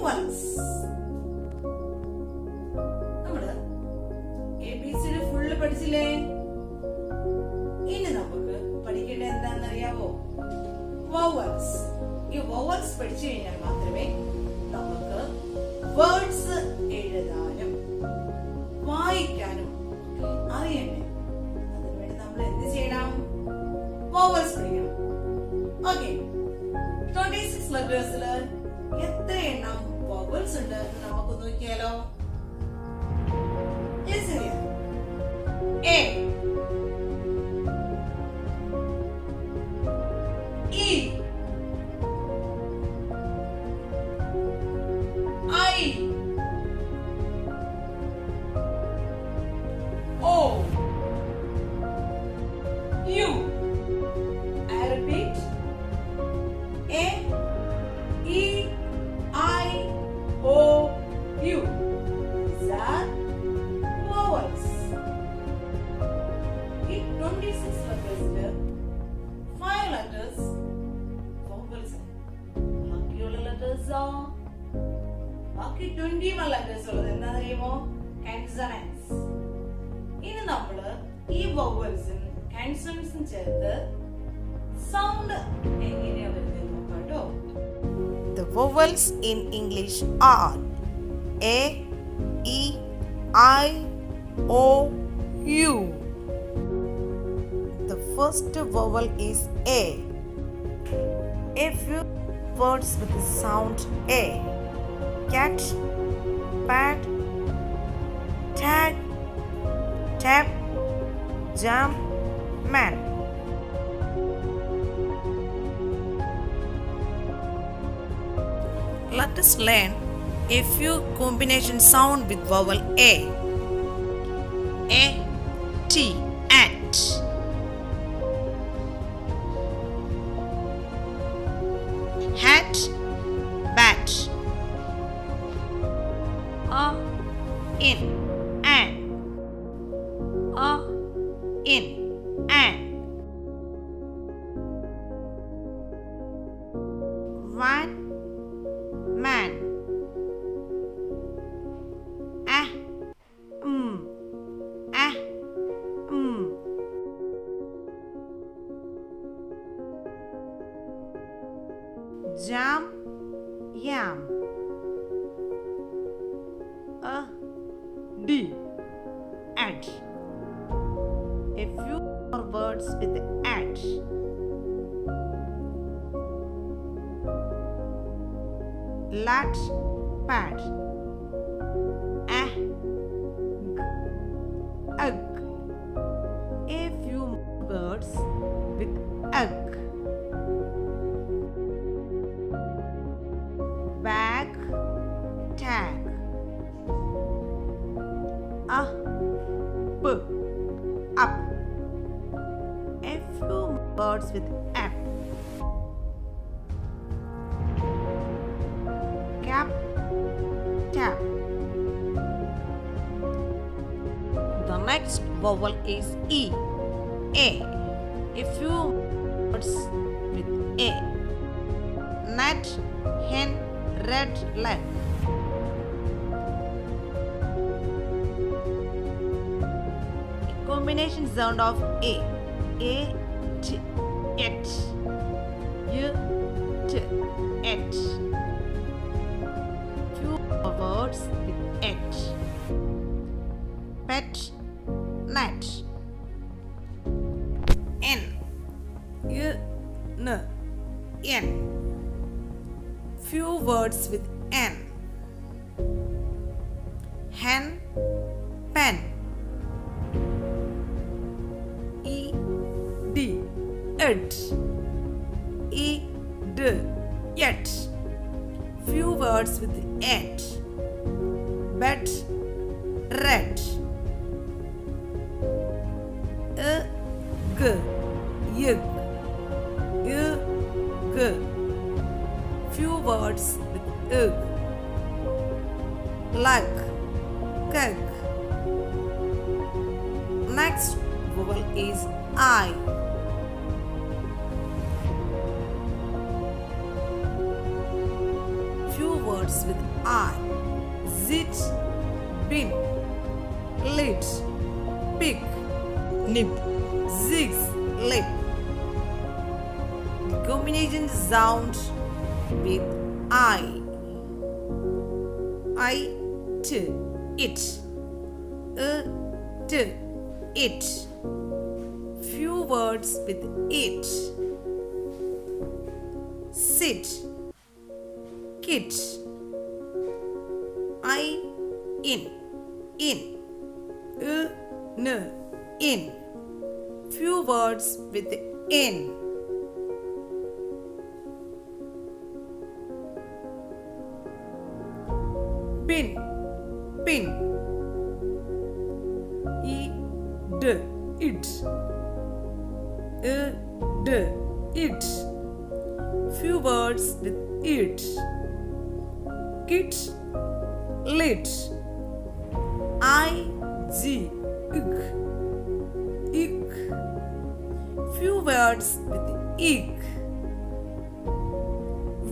vowels. നമ്മള് ABCD full പഠിച്ചില്ലേ? ഇനി നമുക്ക് പഠിക്കേണ്ട എന്താണെന്നറിയാവോ? vowels. ഈ vowels പഠിച്ചു കഴിഞ്ഞാൽ മാത്രമേ നമുക്ക് വേർഡ്സ് എഴുതാനും വായിക്കാനും അറിയണ്ടേ. അതിനുവേണ്ടി നമ്മൾ എന്ത് ചെയ്യണം? vowels പഠിക്കണം. ഓക്കെ, 26 ലെറ്റേഴ്സില് എത്ര എണ്ണം vowels ഉണ്ട് എന്ന് നമുക്ക് നോക്കിയാലോ? Listen here. A, E, I, O, U. I repeat. A, E, I, O, U. These are vowels. In 26 letters, 5 letters vowels. ബാക്കിയുള്ള letters ബാക്കി 21 letters ഉള്ളത് എന്താണെന്നറിയുമോ? കൺസണൻസ്. ഇനി നമ്മള് ഈ vowelsഉം കൺസണൻസും ചേർത്ത് സൗണ്ട് എങ്ങനെയാ വരുന്നത് നോക്കാം ട്ടോ. The vowels in English are A, E, I, O, U. The first vowel is A. A few words with the sound A: cat, pat, tag, tap, jam, man. Let us learn a few combination sound with vowel A. A, T, at. Hat, bat. A, in, an. A, in, an. One, man. Ah, ah, jam, yam. A, d, at. A few more words with at. Lat, pat. Ah, ugh. A few words with ugh. Bag, tag. Up, up. A few words with up. Cap, tap. The next vowel is E. A. A few words with A: nut, hen, red leg. Combination sound of A: t, et, t, et. Few words with et: pet, nut. N, n, n. Few words with N: hen, pen. E, d, ed. E, d, yet. Few words with et: bed, red. G, yig, g. Few words with ig: lug, keg. Next vowel is I. Few words with I. Zit, bin, lit, pick, nib, zigs, lip. The combination sound with I. T, it. T, it. Few words with it. Sit, kit. In, in. Few words with in. Pin, pin. It. It. Few words with it. Kit, lit. Ick. Few words with ick.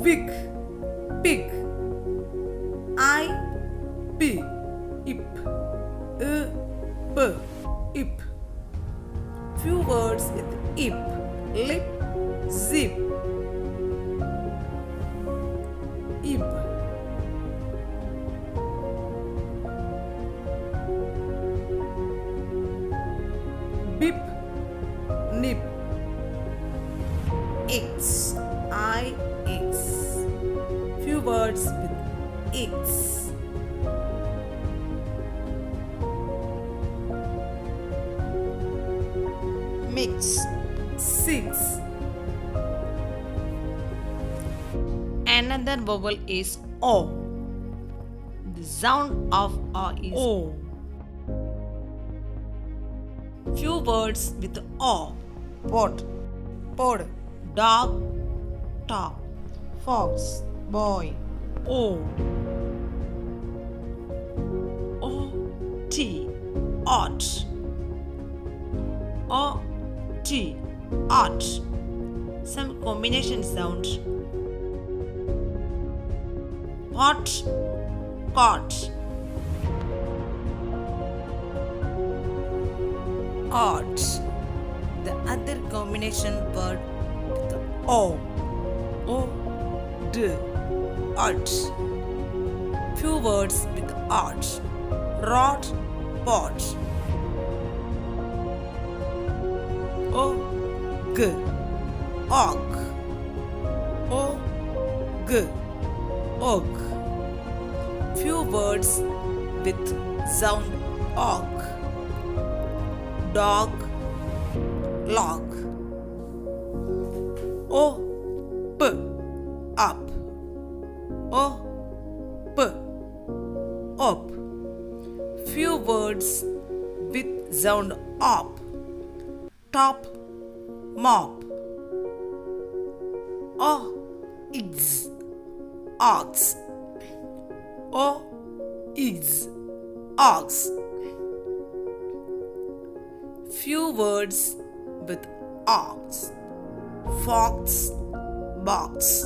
Wick, pick. Ip. Ip. Few words with ip. Lip, zip. Ib. Bip, nip. X. Few words with X. Mix, 6. Another vowel is O. The sound of O is O. Few words with O. Pot, pod, dog, top, fox, boy. O. Ought. Ought. Some combination sound. Pot, caught. Ought. The other combination word with O. Ought. Few words with ought. Rot, pot. Og. Few words with sound og. Dog, log. Up. Up. Few words with sound up. Top, mop. Ox. Ox. Few words with ox. Fox, box.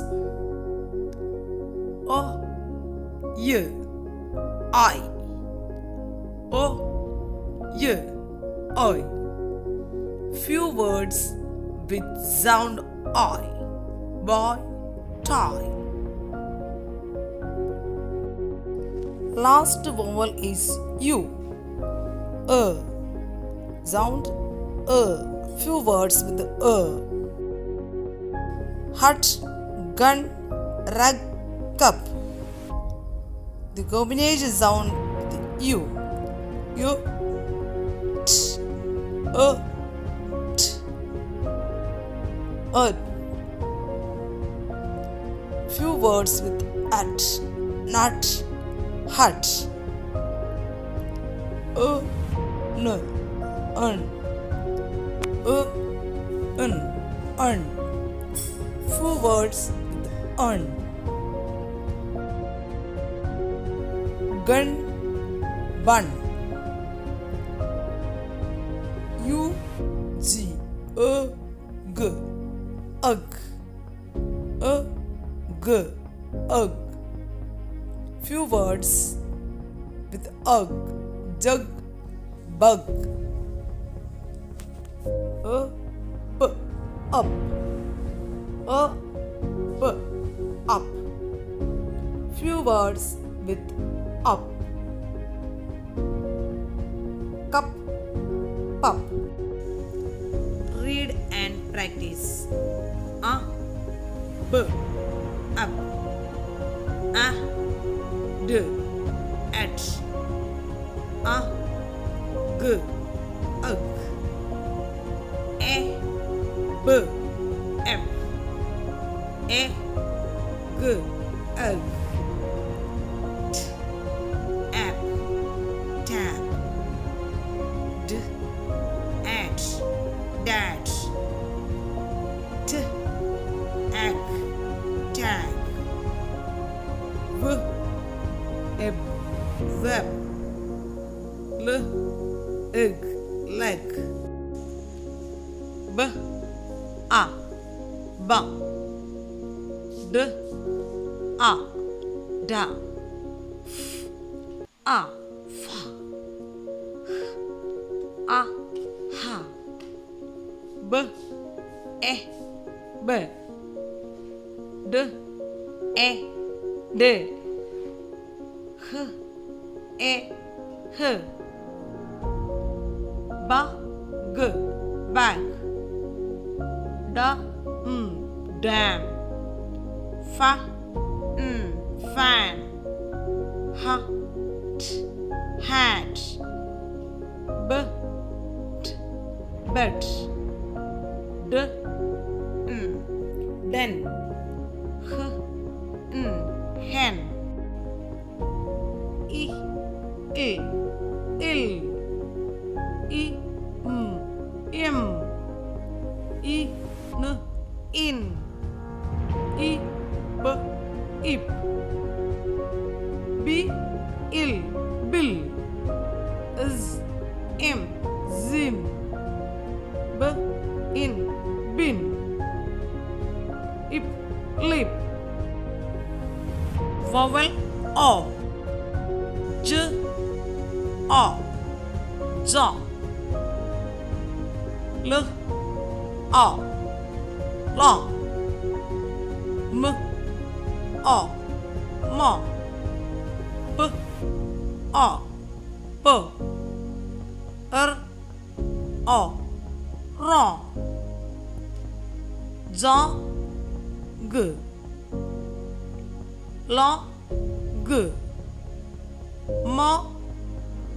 I. Few words with sound I. Boy, tie. Last vowel is U. Sound Few words with hut, gun, rug, cup. The combination sound with U. T, Few words with at, nut, hut. Few words with gun, bun. Ugg. Few words with ugh, jug, bug. P, up. P, up. Few words with up. Cup, pup. Read and practice. B, up. D, at. G, ugh. B, f. G, ugh. App, tab. D, at, dad. T, ag, tag. V, eb, web. L, ig, leg. B, a, ba. D, a, da. F, a, fa. H, a, ha. B, b. D, d. H, h. Ba, g, bag. Da, dam. Fa, fan. Ha, t, hat. B, t, bet. D, den. H, hen. I, il. I, im. I, n, in. I, b, ip. B, il, bill. Z, im, zim. B, in, bin. Ip, lip. Vowel O. J, O. Jaw. L, O. Long. M, O. Mo. P, O. P. R, O. Wrong. Jaw, G. Law, G. Mo,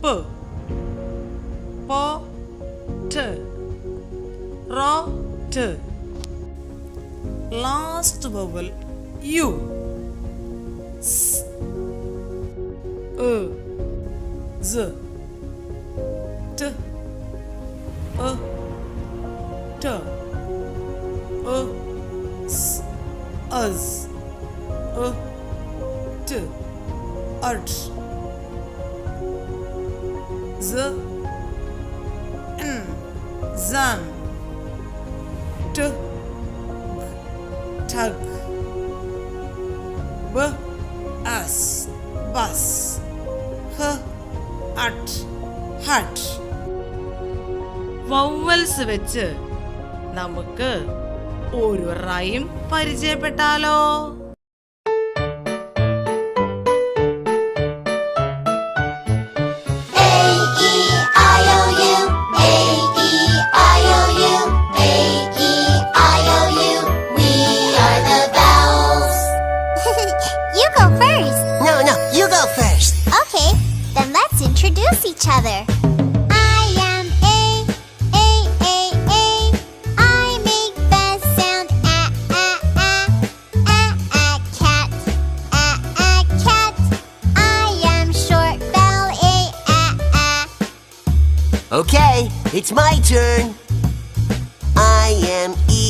P. Po, T. Ro, T. Last vowel U. S, Z, T, T, S, us, T, art. Z, n, zan. T, tug. B, us, bus. H, at, hat. Vowels വെച്ച് നമുക്ക് ഒരു rhyme പരിചയപ്പെട്ടാലോ? Introduce each other. I am A, A, A, A. I make the sound A, A, A. A, A, cat. A, A, cat. I am short vowel A, A, A. Okay, it's my turn. I am E,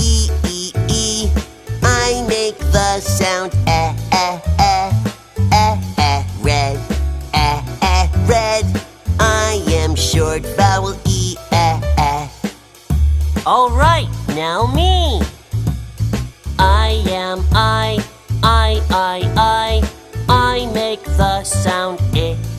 E, E, E. I make the sound A, A, A. A, A, red. Red. I am short vowel E, A, A. All right, now me. I am I, make the sound eh.